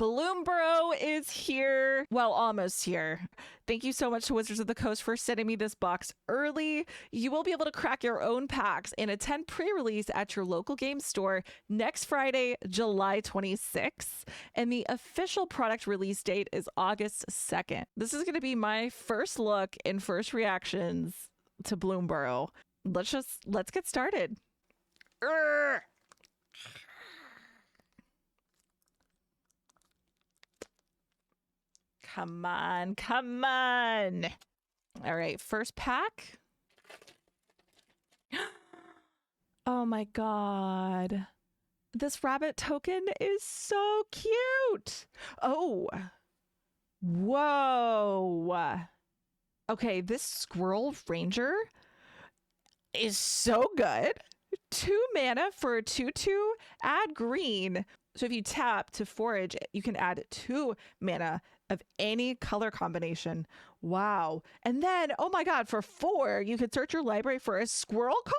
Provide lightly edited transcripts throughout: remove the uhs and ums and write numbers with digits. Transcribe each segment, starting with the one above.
Bloomburrow is here. Well, almost here. Thank you so much to Wizards of the Coast for sending me this box early. You will be able to crack your own packs and attend pre-release at your local game store next Friday, July 26th. And the official product release date is August 2nd. This is going to be my first look and first reactions to Bloomburrow. Let's get started. Urgh. Come on, come on. All right, first pack. Oh my God. This rabbit token is so cute. Oh, whoa. Okay, this squirrel ranger is so good. 2 mana for a 2/2, add green. So if you tap to forage, you can add 2 mana of any color combination. Wow. And then, oh my God, for 4, you could search your library for a squirrel card,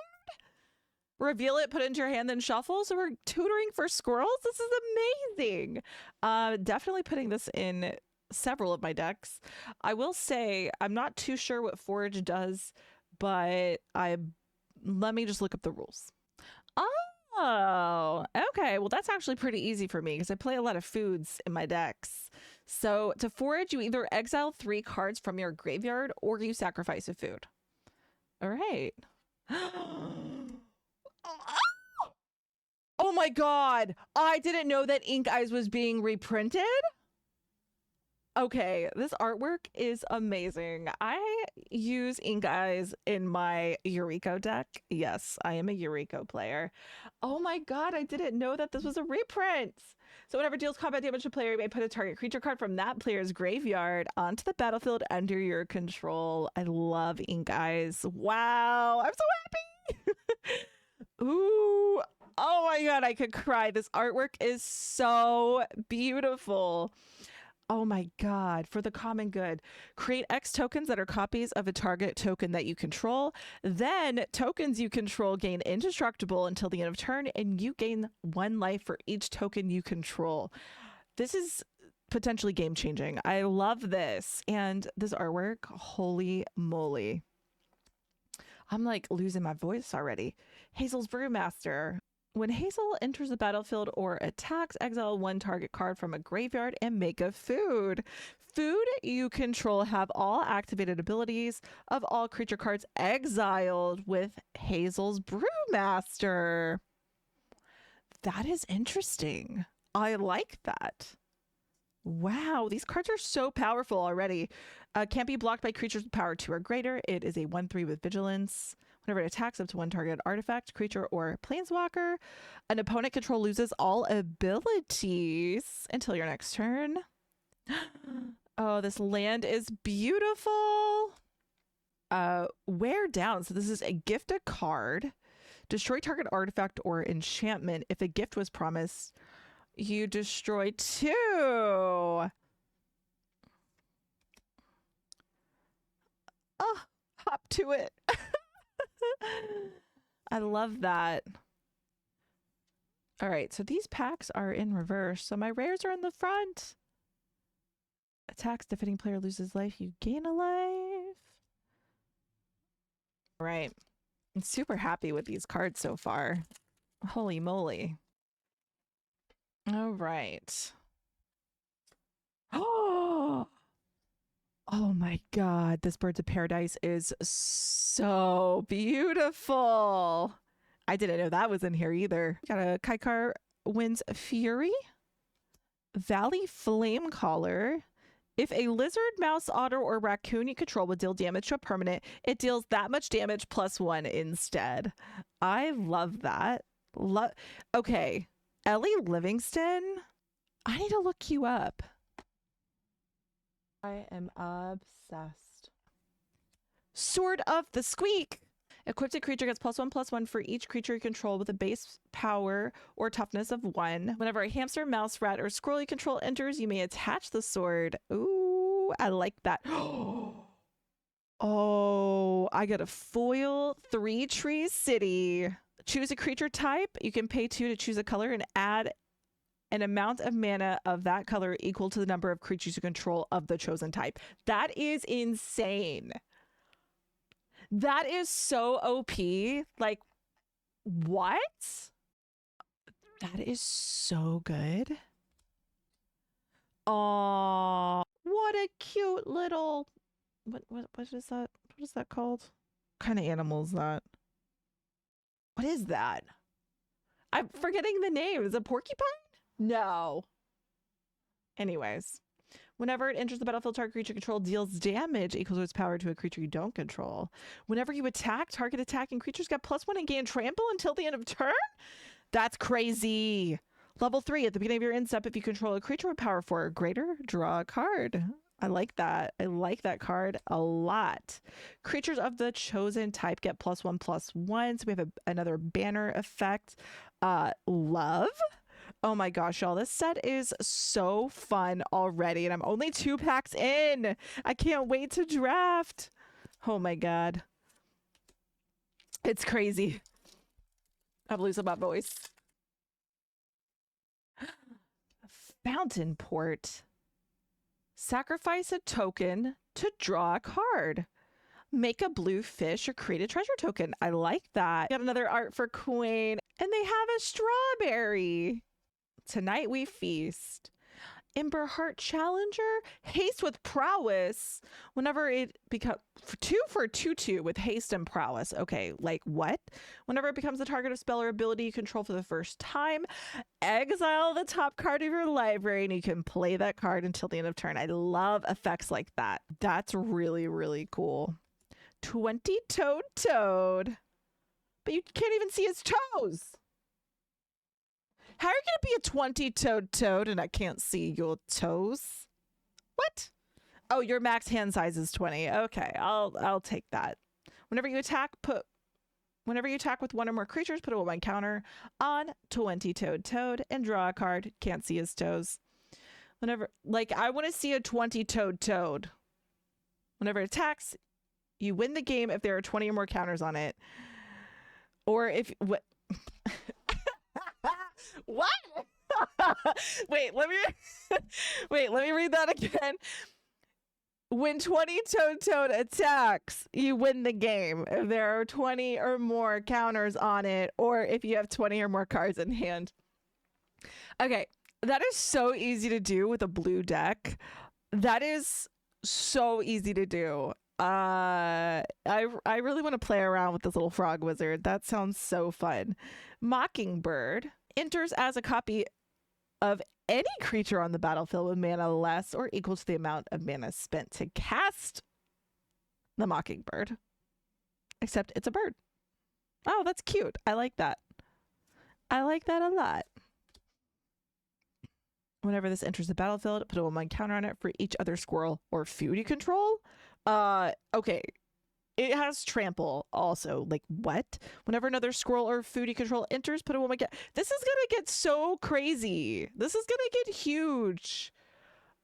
reveal it, put it into your hand, then shuffle. So we're tutoring for squirrels. This is amazing. Definitely putting this in several of my decks. I will say I'm not too sure what forage does, but let me just look up the rules. Oh, okay. Well, that's actually pretty easy for me because I play a lot of foods in my decks. So to forage, you either exile 3 cards from your graveyard or you sacrifice a food. All right. Oh my God. I didn't know that Ink Eyes was being reprinted. Okay, this artwork is amazing. I use Ink Eyes in my Eureka deck. Yes, I am a Eureka player. Oh my God, I didn't know that this was a reprint. So whenever it deals combat damage to a player, you may put a target creature card from that player's graveyard onto the battlefield under your control. I love Ink Eyes. Wow, I'm so happy. Ooh, oh my God, I could cry. This artwork is so beautiful. Oh my God, for the common good. Create X tokens that are copies of a target token that you control. Then tokens you control gain indestructible until the end of turn, and you gain 1 life for each token you control. This is potentially game changing. I love this. And this artwork, holy moly. I'm like losing my voice already. Hazel's Brewmaster. When Hazel enters the battlefield or attacks, exile 1 target card from a graveyard and make a food. Food you control have all activated abilities of all creature cards exiled with Hazel's Brewmaster. That is interesting. I like that. Wow, these cards are so powerful already. Can't be blocked by creatures with power 2 or greater. It is a 1/3 with vigilance. Whenever it attacks up to 1 target artifact, creature, or planeswalker, an opponent control loses all abilities until your next turn. Oh, this land is beautiful. Wear down. So this is a gift a card. Destroy target artifact or enchantment. If a gift was promised, you destroy 2. Oh, hop to it. I love that. All right, so these packs are in reverse. So my rares are in the front. Attacks, defeating player loses life, you gain a life. All right. I'm super happy with these cards so far. Holy moly. All right. Oh! Oh my God, this Birds of Paradise is so beautiful. I didn't know that was in here either. Got a Kaikar Wind's Fury, Valley Flamecaller. If a lizard, mouse, otter, or raccoon you control would deal damage to a permanent, it deals that much damage +1 instead. I love that. Okay, Ellie Livingston, I need to look you up. I am obsessed. Sword of the Squeak. Equipped a creature gets +1/+1 for each creature you control with a base power or toughness of 1. Whenever a hamster, mouse, rat, or squirrel you control enters, you may attach the sword. Ooh, I like that. Oh, I got a foil 3 Trees City. Choose a creature type. You can pay 2 to choose a color and add an amount of mana of that color equal to the number of creatures you control of the chosen type. That is insane. That is so OP. Like, what? That is so good. Oh, what a cute little, what is that? What is that called? What kind of animal is that? What is that? I'm forgetting the name. Is it a porcupine? No. Anyways, whenever it enters the battlefield, target creature control deals damage equal to its power to a creature you don't control. Whenever you attack, target attacking creatures get +1 and gain trample until the end of turn? That's crazy. Level 3, at the beginning of your end step, if you control a creature with power 4 or greater, draw a card. I like that. I like that card a lot. Creatures of the chosen type get +1/+1. So we have another banner effect. Love. Oh my gosh, y'all. This set is so fun already. And I'm only 2 packs in. I can't wait to draft. Oh my God. It's crazy. I'm losing my voice. Fountain Port. Sacrifice a token to draw a card. Make a blue fish or create a treasure token. I like that. Got another art for Queen. And they have a strawberry. Tonight we feast. Ember Heart Challenger. Haste with Prowess. Whenever it becomes 2 for 2/2 with haste and prowess. Okay, like what? Whenever it becomes the target of spell or ability you control for the first time, exile the top card of your library and you can play that card until the end of turn. I love effects like that. That's really, really cool. 20-toed toad. But you can't even see his toes. How are you going to be a 20-toed toad and I can't see your toes? What? Oh, your max hand size is 20. Okay, I'll take that. Whenever you attack with 1 or more creatures, put a 1 counter on 20-toed toad and draw a card. Can't see his toes. Whenever, like, I want to see a 20-toed toad. Whenever it attacks, you win the game if there are 20 or more counters on it. Or if what? What? Wait, let me read that again. When 20-toed toad attacks, you win the game if there are 20 or more counters on it, or if you have 20 or more cards in hand. Okay, that is so easy to do with a blue deck. That is so easy to do. I really want to play around with this little frog wizard. That sounds so fun. Mockingbird enters as a copy of any creature on the battlefield with mana less or equal to the amount of mana spent to cast the Mockingbird. Except it's a bird. Oh, that's cute. I like that. I like that a lot. Whenever this enters the battlefield, put a 1 counter on it for each other squirrel or food you control. Okay. It has trample also. Like, what? Whenever another squirrel or food you control enters, put a 1 counter. This is gonna get so crazy. This is gonna get huge.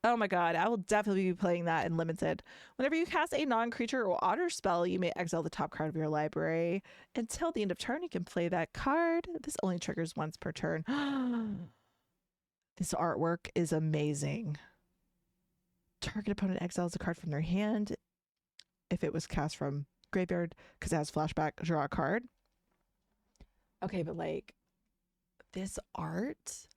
Oh my God, I will definitely be playing that in limited. Whenever you cast a non-creature or otter spell, you may exile the top card of your library. Until the end of turn, you can play that card. This only triggers once per turn. This artwork is amazing. Target opponent exiles a card from their hand. If it was cast from graveyard, because it has flashback, draw a card. Okay, but like, this art?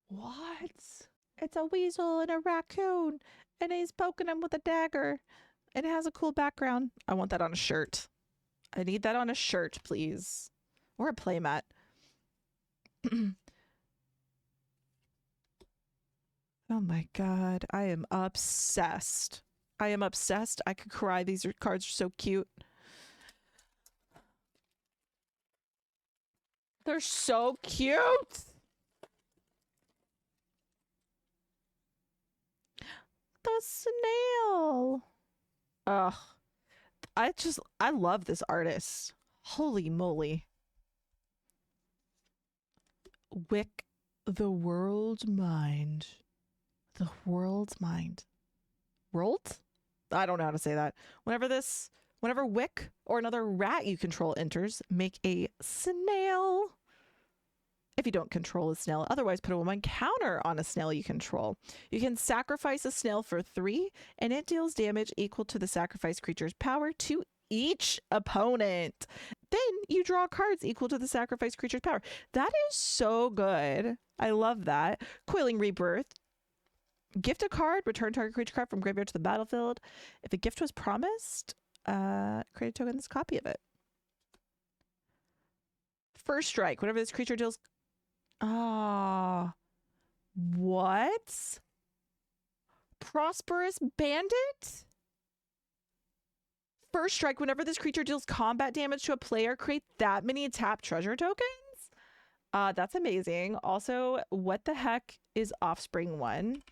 What? It's a weasel and a raccoon, and he's poking him with a dagger, and it has a cool background. I want that on a shirt. I need that on a shirt, please. Or a playmat. Oh my God, I am obsessed. I am obsessed. I could cry. These cards are so cute. They're so cute. The snail. Ugh. I love this artist. Holy moly. Wick the world's mind. The world's mind. World? I don't know how to say that. Whenever Wick or another rat you control enters, make a snail. if you don't control a snail. Otherwise, put a 1/1 counter on a snail you control. You can sacrifice a snail for 3, and it deals damage equal to the sacrificed creature's power to each opponent. Then you draw cards equal to the sacrificed creature's power. That is so good. I love that. Coiling Rebirth. Gift a card, return target creature card from graveyard to the battlefield. If a gift was promised, create a token that's a copy of it. First strike. Whenever this creature deals... Ah. What? Prosperous Bandit? First strike. Whenever this creature deals combat damage to a player, create that many tap treasure tokens? That's amazing. Also, what the heck is Offspring 1?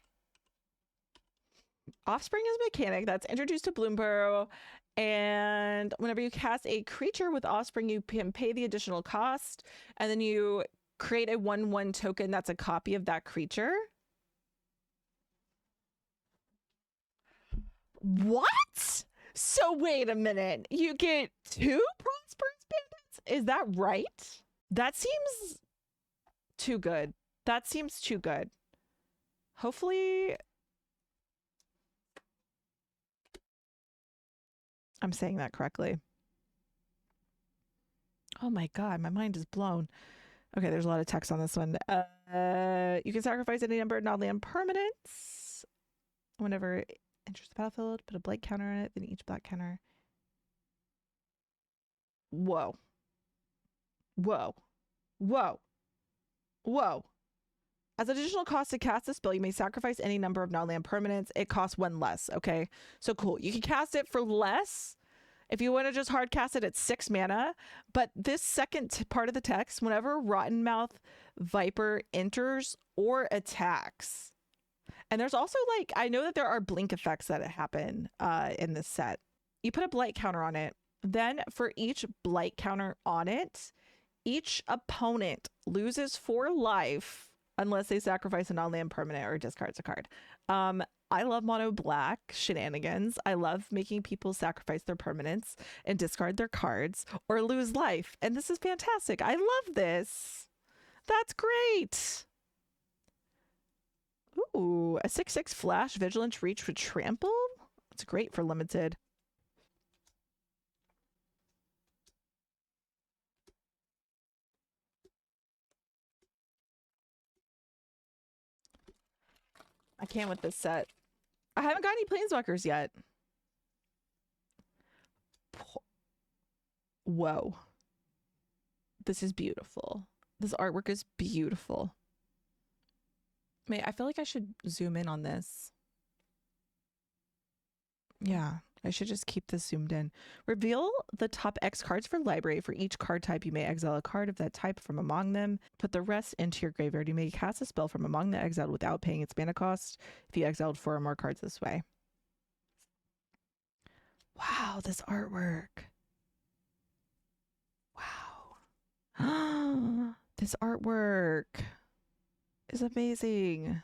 Offspring is a mechanic that's introduced to Bloomburrow, and whenever you cast a creature with Offspring, you can pay the additional cost, and then you create a 1/1 token that's a copy of that creature. What? So wait a minute. You get 2 Prosperous Bandits? Is that right? That seems too good. That seems too good. Hopefully... I'm saying that correctly. Oh my god, my mind is blown. Okay, there's a lot of text on this one. You can sacrifice any number of non-land permanents. Whenever it enters the battlefield, put a blank counter on it, then each black counter. Whoa. Whoa. Whoa. Whoa. As additional cost to cast a spell, you may sacrifice any number of non-land permanents. It costs 1 less, okay? So cool. You can cast it for less if you want to just hard cast it at 6 mana. But this second part of the text, whenever Rottenmouth Viper enters or attacks. And there's also like, I know that there are blink effects that happen in this set. You put a blight counter on it. Then for each blight counter on it, each opponent loses 4 life unless they sacrifice a non-land permanent or discards a card. I love mono black shenanigans. I love making people sacrifice their permanents and discard their cards or lose life. And this is fantastic. I love this. That's great. Ooh, a 6/6 flash vigilance reach with trample. It's great for limited. I can't with this set. I haven't got any planeswalkers yet. Whoa. This is beautiful. This artwork is beautiful. I feel like I should zoom in on this. Yeah, I should just keep this zoomed in. Reveal the top X cards for library. For each card type, you may exile a card of that type from among them. Put the rest into your graveyard. You may cast a spell from among the exiled without paying its mana cost if you exiled 4 or more cards this way. Wow, this artwork. Wow. This artwork is amazing.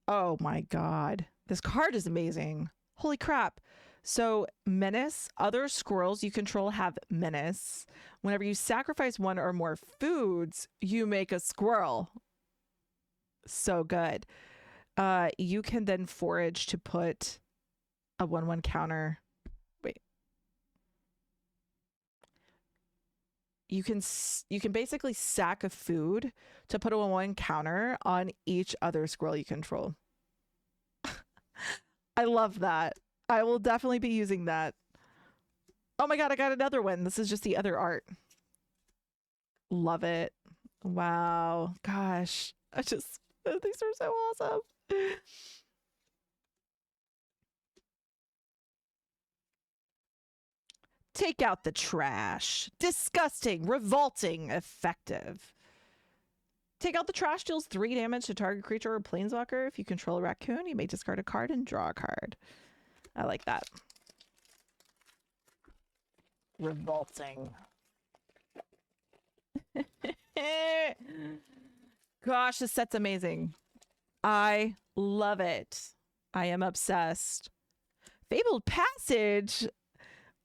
Oh my god. This card is amazing. Holy crap. So Menace, other squirrels you control have Menace. Whenever you sacrifice 1 or more foods, you make a squirrel. So good. You can then forage to put a 1/1 counter. Wait. You can basically sack a food to put a 1/1 counter on each other squirrel you control. I love that. I will definitely be using that. Oh my god, I got another one. This is just the other art. Love it. Wow. Gosh. These are so awesome. Take out the trash. Disgusting, revolting, effective. Take out the trash, deals 3 damage to target creature or planeswalker. If you control a raccoon, you may discard a card and draw a card. I like that. Revolting. Gosh, this set's amazing. I love it. I am obsessed. Fabled Passage.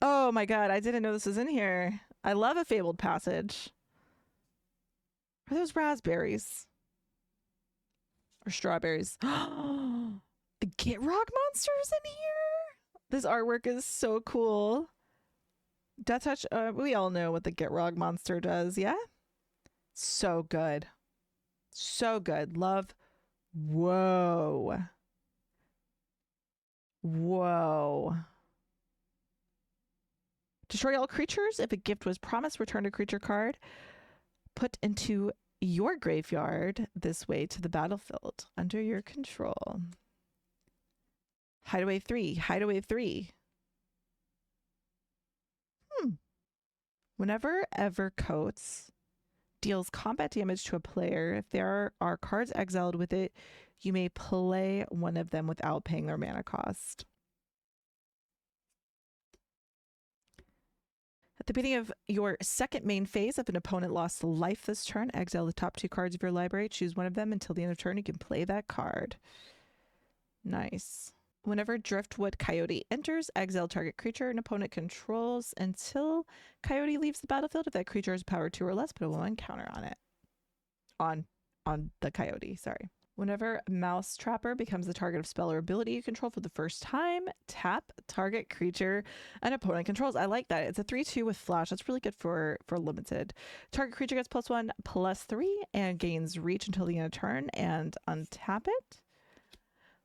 Oh my god, I didn't know this was in here. I love a Fabled Passage. Are those raspberries? Or strawberries? The Gitrog monsters in here? This artwork is so cool. Death Touch, we all know what the Gitrog monster does, yeah? So good. So good. Love. Whoa. Whoa. Destroy all creatures. If a gift was promised, return a creature card put into your graveyard this way to the battlefield under your control. Hideaway 3. Hideaway 3. Whenever Evercoats deals combat damage to a player, if there are cards exiled with it, you may play one of them without paying their mana cost. At the beginning of your second main phase, if an opponent lost life this turn, exile the top 2 cards of your library. Choose one of them until the end of turn. You can play that card. Nice. Whenever Driftwood Coyote enters, exile target creature an opponent controls until Coyote leaves the battlefield. If that creature has power 2 or less, put a 1 counter on it. On the Coyote, sorry. Whenever Mouse Trapper becomes the target of spell or ability you control for the first time, tap target creature an opponent controls. I like that. It's a 3/2 with flash. That's really good for limited. Target creature gets +1/+3 and gains reach until the end of turn and untap it.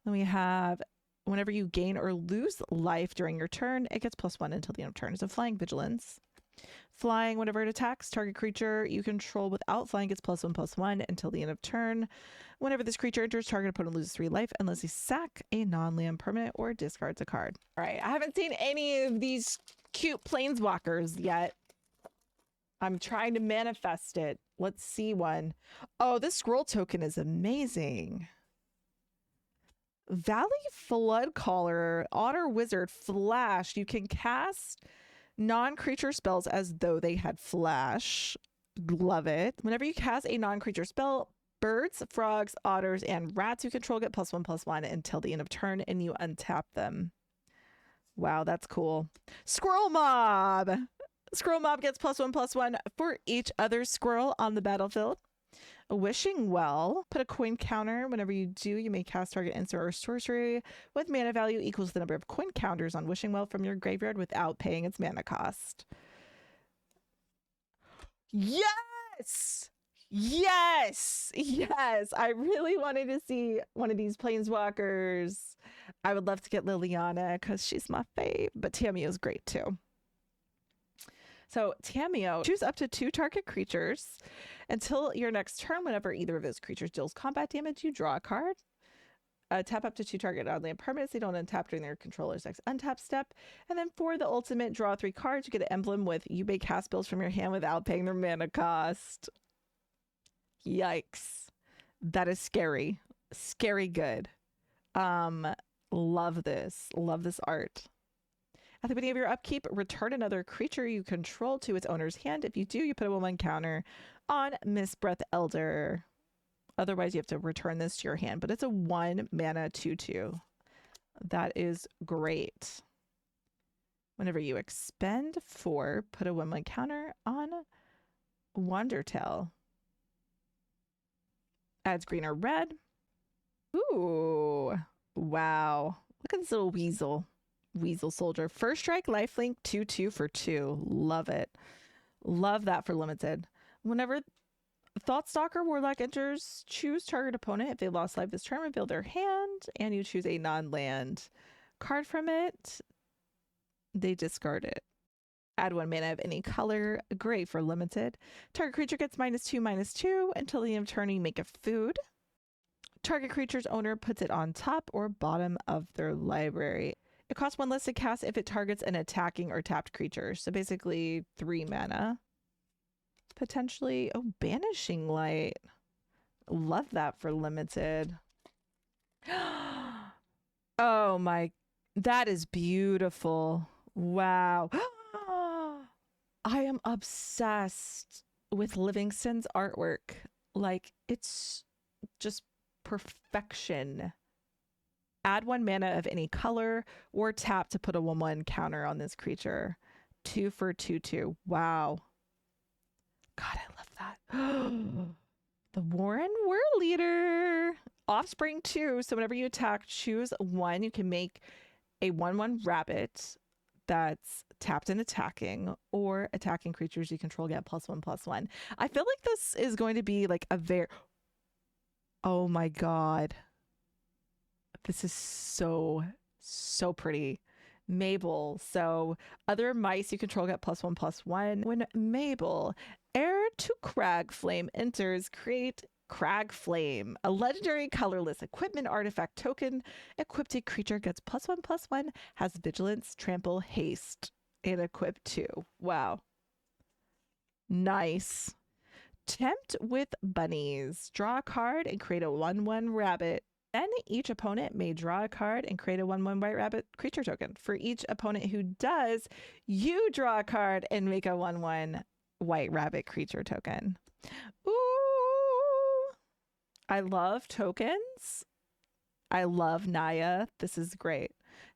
Then we have whenever you gain or lose life during your turn, it gets +1 until the end of turn. So Flying Vigilance. Flying, whenever it attacks, target creature you control without flying gets +1/+1 until the end of turn. Whenever this creature enters, target opponent loses 3 life unless they sack a non-land permanent or discards a card. All right, I haven't seen any of these cute planeswalkers yet. I'm trying to manifest it. Let's see one. Oh, this scroll token is amazing. Valley Floodcaller, Otter Wizard, Flash. You can cast non-creature spells as though they had flash. Love it. Whenever you cast a non-creature spell, birds, frogs, otters, and rats you control get +1/+1 until the end of turn, and you untap them. Wow, that's cool. Squirrel Mob. Squirrel Mob gets +1/+1 for each other squirrel on the battlefield. Wishing Well. Put a coin counter. Whenever you do, you may cast target instant or sorcery with mana value equals the number of coin counters on Wishing Well from your graveyard without paying its mana cost. Yes! Yes! Yes! I really wanted to see one of these planeswalkers. I would love to get Liliana because she's my fave, but Tameo is great too. So Tameo, choose up to 2 target creatures until your next turn. Whenever either of those creatures deals combat damage, you draw a card. Tap up to 2 target odd-land permanents. They don't untap during their controller's next untap step. And then for the ultimate, draw 3 cards. You get an emblem with you may cast spells from your hand without paying their mana cost. Yikes. That is scary. Scary good. Love this. Love this art. At the beginning of your upkeep, return another creature you control to its owner's hand. If you do, you put a 1/1 counter on Mistbreath Elder. Otherwise, you have to return this to your hand, but it's a 1 mana 2/2. That is great. Whenever you expend 4, put a 1/1 counter on Wandertail. Adds green or red. Ooh, wow. Look at this little weasel. Weasel Soldier. First strike, lifelink, 2/2 for 2. Love it. Love that for limited. Whenever Thoughtstalker Warlock enters, choose target opponent. If they lost life this turn, reveal their hand, and you choose a non-land card from it. They discard it. Add 1 mana of any color. Great for limited. Target creature gets -2/-2 until the end of turn. You make a food. Target creature's owner puts it on top or bottom of their library. It costs 1 less to cast if it targets an attacking or tapped creature. So basically 3 mana. Potentially. Oh, Banishing Light. Love that for limited. Oh my. That is beautiful. Wow. I am obsessed with Livingston's artwork. Like, it's just perfection. Add 1 mana of any color or tap to put a 1/1 counter on this creature. 2 for 2/2. Wow. God, I love that. The Warren Whirleader. Offspring 2. So whenever you attack, choose 1. You can make a 1/1 rabbit that's tapped and attacking, or attacking creatures you control get +1/+1. I feel like this is going to be like a very... Oh my god. This is so pretty. Mabel. So other mice you control get +1/+1. When Mabel, heir to Cragflame, enters, create Cragflame, a legendary colorless equipment artifact token. Equipped a creature gets +1/+1, has vigilance, trample, haste, and equip 2. Wow. Nice. Tempt with bunnies. Draw a card and create a 1/1 rabbit. Then each opponent may draw a card and create a 1/1 white rabbit creature token. For each opponent who does, you draw a card and make a 1/1 white rabbit creature token. Ooh! I love tokens. I love Naya. This is great.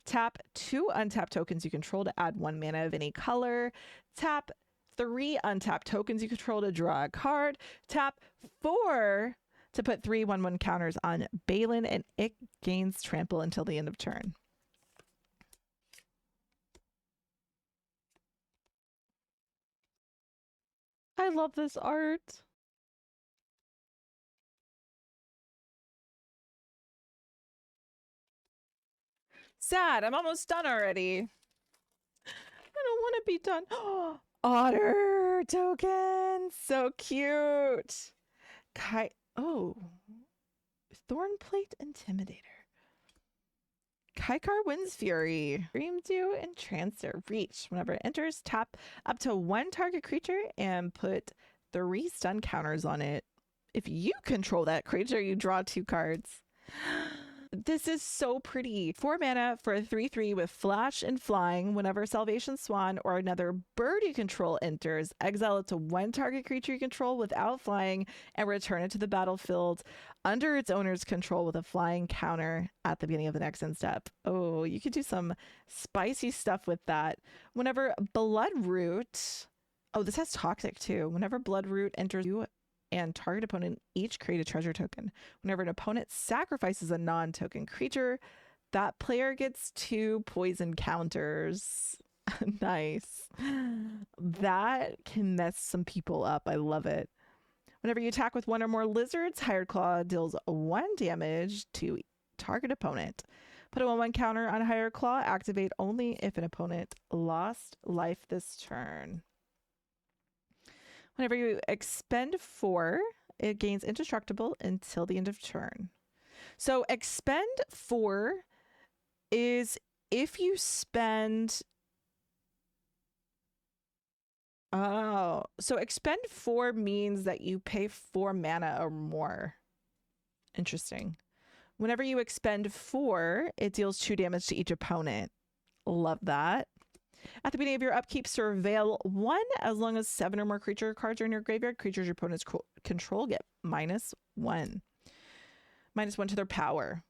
Tap 2 untapped tokens you control to add 1 mana of any color. Tap 3 untapped tokens you control to draw a card. Tap 4 to put 3 1/1 counters on Balin, and it gains trample until the end of turn. I love this art. Sad, I'm almost done already. I don't want to be done. Otter token, so cute. Oh, Thornplate Intimidator. Kaikar Wind's Fury. Dream Dew and Transfer. Reach. Whenever it enters, tap up to 1 target creature and put 3 stun counters on it. If you control that creature, you draw 2 cards. This is so pretty. 4 mana for a 3/3 with flash and flying. Whenever Salvation Swan or another bird you control enters, exile it to 1 target creature you control without flying and return it to the battlefield under its owner's control with a flying counter at the beginning of the next end step. Oh, you could do some spicy stuff with that. Whenever Bloodroot... Oh, this has Toxic too. Whenever Bloodroot enters you and target opponent each create a treasure token. Whenever an opponent sacrifices a non-token creature, that player gets 2 poison counters. Nice. That can mess some people up. I love it. Whenever you attack with 1 or more lizards, Hired Claw deals 1 damage to target opponent. Put a 1/1 counter on Hired Claw. Activate only if an opponent lost life this turn. Whenever you expend 4, it gains indestructible until the end of turn. So expend 4 is if you spend... Oh, so expend 4 means that you pay 4 mana or more. Interesting. Whenever you expend 4, it deals 2 damage to each opponent. Love that. At the beginning of your upkeep, surveil 1 as long as 7 or more creature cards are in your graveyard. Creatures your opponents control get -1. -1 to their power.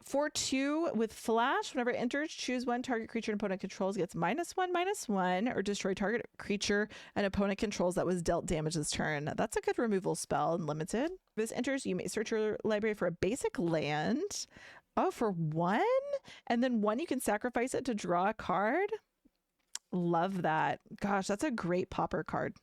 For 2 with flash, whenever it enters, choose 1 target creature an opponent controls gets -1/-1, or destroy target creature an opponent controls that was dealt damage this turn. That's a good removal spell and limited. If this enters, you may search your library for a basic land. Oh, for 1? And then 1 you can sacrifice it to draw a card. Love that. Gosh, that's a great popper card.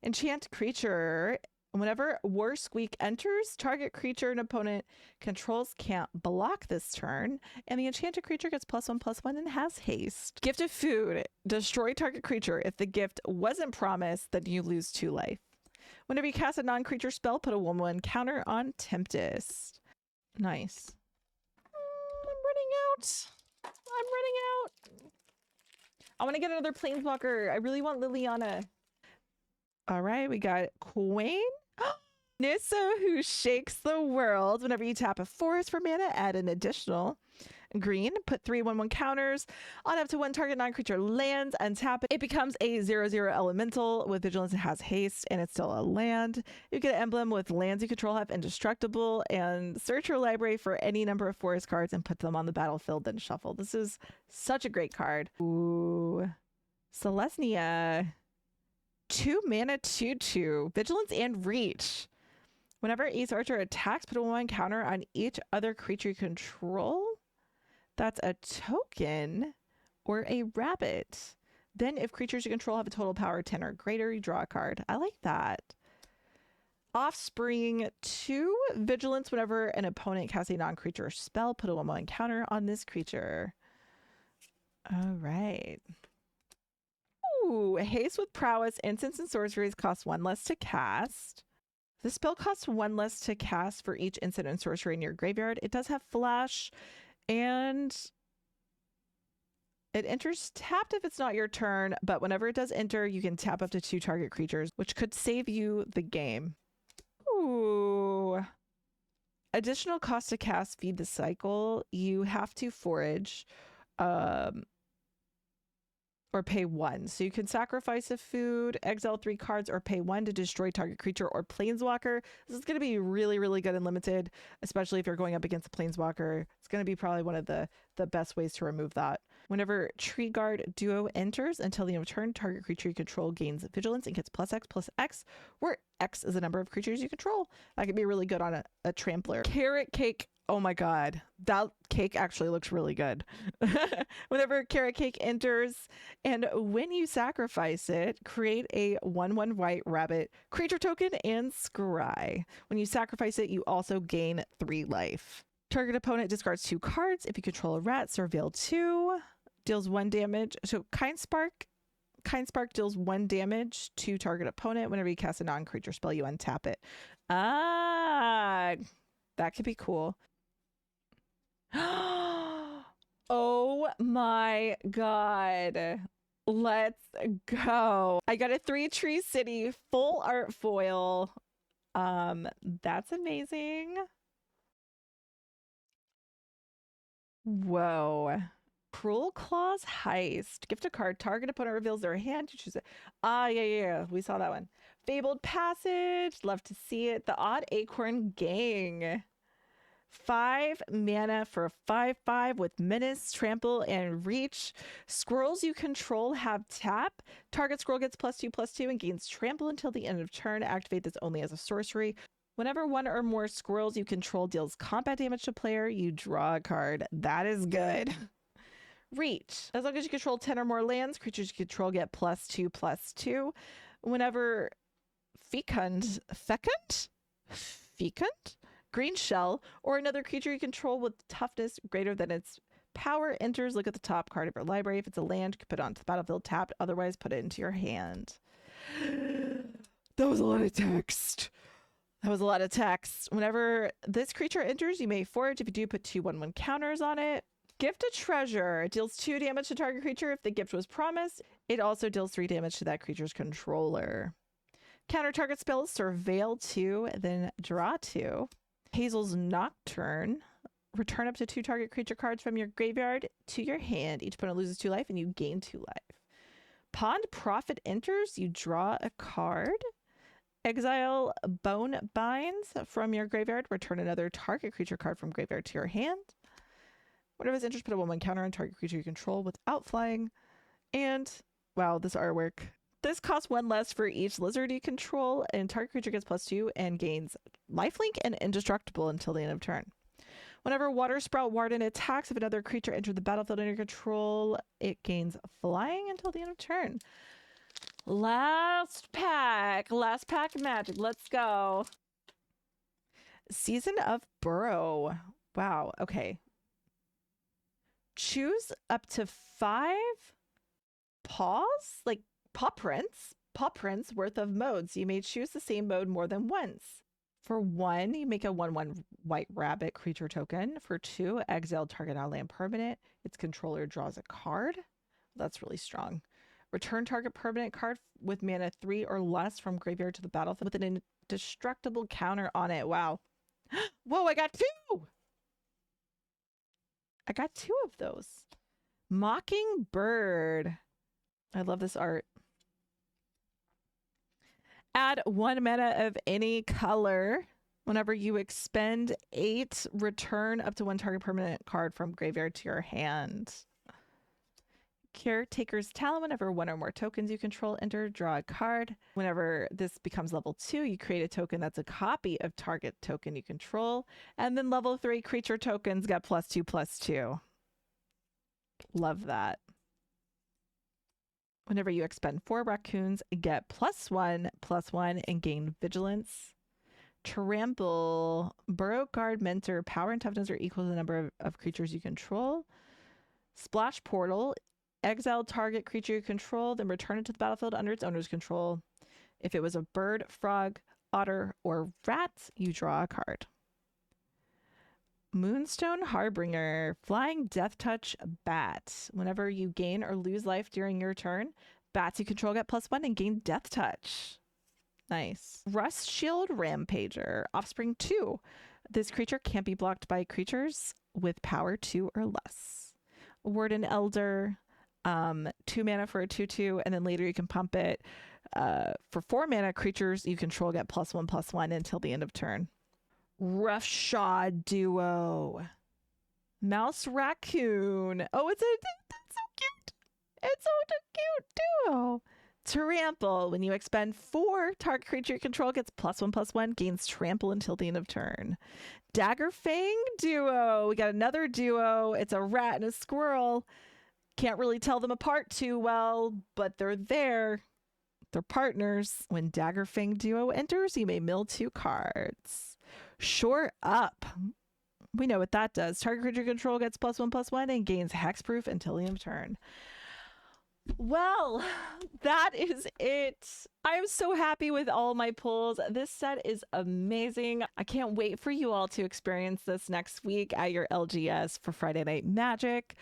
Enchant creature. Whenever War Squeak enters, target creature an opponent controls can't block this turn, and the enchanted creature gets +1/+1 and has haste. Gift of food. Destroy target creature. If the gift wasn't promised, then you lose 2 life. Whenever you cast a non-creature spell, put a 1/1 counter on Tempest. Nice. I'm running out. I'm running out. I want to get another Planeswalker. I really want Liliana. All right, we got Queen. Nissa, who shakes the world. Whenever you tap a forest for mana, add an additional green. Put 3 1/1 counters on up to 1 target non-creature lands, untap it. It becomes a 0/0 elemental with vigilance and has haste, and it's still a land. You get an emblem with lands you control have indestructible, and search your library for any number of forest cards and put them on the battlefield, then shuffle. This is such a great card. Ooh. Selesnya. 2 mana 2/2. Vigilance and reach. Whenever Ace Archer attacks, put a 1 counter on each other creature you control. That's a token or a rabbit. Then if creatures you control have a total power 10 or greater, you draw a card. I like that. Offspring 2 vigilance. Whenever an opponent casts a non-creature spell, put a 1/1 counter on this creature. All right. Ooh, haste with prowess. Instants and sorceries cost 1 less to cast. The spell costs 1 less to cast for each instant and sorcery in your graveyard. It does have flash, and it enters tapped if it's not your turn, but whenever it does enter, you can tap up to 2 target creatures, which could save you the game. Ooh. Additional cost to cast, feed the cycle. You have to forage or pay 1. So you can sacrifice a food, exile 3 cards, or pay 1 to destroy target creature or planeswalker. This is going to be really, really good and limited, especially if you're going up against a planeswalker. It's going to be probably one of the best ways to remove that. Whenever Tree Guard Duo enters, until the end of turn, target creature you control gains vigilance and gets +X/+X, where X is the number of creatures you control. That could be really good on a trampler. Carrot Cake. Oh my god, that cake actually looks really good. Whenever Carrot Cake enters, and when you sacrifice it, create a 1/1 white rabbit creature token and scry. When you sacrifice it, you also gain 3 life. Target opponent discards 2 cards. If you control a rat, Surveil 2, deals 1 damage. So Kind Spark deals 1 damage to target opponent. Whenever you cast a non-creature spell, you untap it. Ah, that could be cool. Oh my god. Let's go. I got a 3-tree city full art foil. That's amazing. Whoa. Cruel Claws Heist. Gift a card. Target opponent reveals their hand. You choose it. Ah, yeah. We saw that one. Fabled Passage. Love to see it. The Odd Acorn Gang. 5 mana for a 5/5 with Menace, Trample, and Reach. Squirrels you control have tap. Target squirrel gets +2/+2 and gains Trample until the end of turn. Activate this only as a sorcery. Whenever 1 or more squirrels you control deals combat damage to player, you draw a card. That is good. Reach. As long as you control 10 or more lands, creatures you control get +2/+2. Whenever Fecund, Green Shell, or another creature you control with toughness greater than its power enters, look at the top card of your library. If it's a land, you can put it onto the battlefield tapped. Otherwise, put it into your hand. That was a lot of text. Whenever this creature enters, you may forage. If you do, put 2 1/1 counters on it. Gift a treasure. It deals 2 damage to target creature if the gift was promised. It also deals 3 damage to that creature's controller. Counter target spells, Surveil 2, then draw 2. Hazel's Nocturne. Return up to 2 target creature cards from your graveyard to your hand. Each opponent loses 2 life and you gain 2 life. Pond Prophet enters. You draw a card. Exile Bone Binds from your graveyard. Return another target creature card from graveyard to your hand. Whatever is interest, put a 1/1 counter on target creature you control without flying. And wow, this artwork. This costs 1 less for each lizard you control, and target creature gets +2 and gains lifelink and indestructible until the end of turn. Whenever Water Sprout Warden attacks, if another creature enters the battlefield under your control, it gains flying until the end of turn. Last pack magic. Let's go. Season of Burrow. Wow. Okay. Choose up to 5 paws, like paw prints worth of modes. You may choose the same mode more than once. For 1, you make a 1/1 white rabbit creature token. For 2, exile target non-land permanent. Its controller draws a card. That's really strong. Return target permanent card with mana 3 or less from graveyard to the battlefield with an indestructible counter on it. Wow. Whoa, I got 2! I got 2 of those. Mockingbird. I love this art. Add 1 mana of any color. Whenever you expend 8, return up to 1 target permanent card from graveyard to your hand. Caretaker's Talent. Whenever one or more tokens you control enter, draw a card. Whenever this becomes level 2, you create a token that's a copy of target token you control. And then level 3 creature tokens get +2/+2. Love that. Whenever you expend 4 raccoons, get +1/+1 and gain vigilance. Trample. Burrow, guard, mentor. Power and toughness are equal to the number of creatures you control. Splash Portal. Exile target creature you control, then return it to the battlefield under its owner's control. If it was a bird, frog, otter, or rat, you draw a card. Moonstone Harbinger. Flying Death Touch Bat. Whenever you gain or lose life during your turn, bats you control get +1 and gain Death Touch. Nice. Rust Shield Rampager. Offspring 2. This creature can't be blocked by creatures with power 2 or less. Warden Elder. 2 mana for a 2/2, and then later you can pump it. For 4 mana, creatures you control get +1/+1 until the end of turn. Roughshod Duo. Mouse Raccoon. Oh, it's so cute. It's so cute duo. Trample. When you expend 4, target creature you control gets +1/+1, gains trample until the end of turn. Daggerfang Duo. We got another duo. It's a rat and a squirrel. Can't really tell them apart too well, but they're there. They're partners. When Daggerfang Duo enters, you may mill 2 cards. Shore Up. We know what that does. Target creature control gets +1/+1 and gains hexproof until the end of turn. Well, that is it. I am so happy with all my pulls. This set is amazing. I can't wait for you all to experience this next week at your LGS for Friday Night Magic.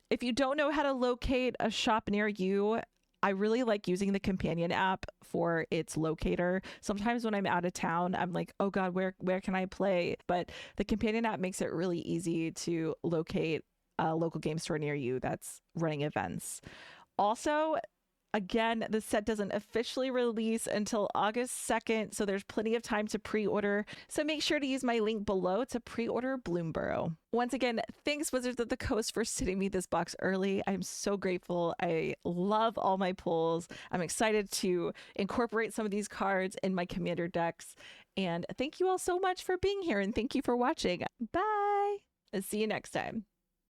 If you don't know how to locate a shop near you, I really like using the companion app for its locator. Sometimes when I'm out of town, I'm like, oh God, where can I play? But the companion app makes it really easy to locate a local game store near you that's running events. Also, again, the set doesn't officially release until August 2nd, so there's plenty of time to pre-order. So make sure to use my link below to pre-order Bloomburrow. Once again, thanks Wizards of the Coast for sending me this box early. I'm so grateful. I love all my pulls. I'm excited to incorporate some of these cards in my Commander decks. And thank you all so much for being here, and thank you for watching. Bye! See you next time.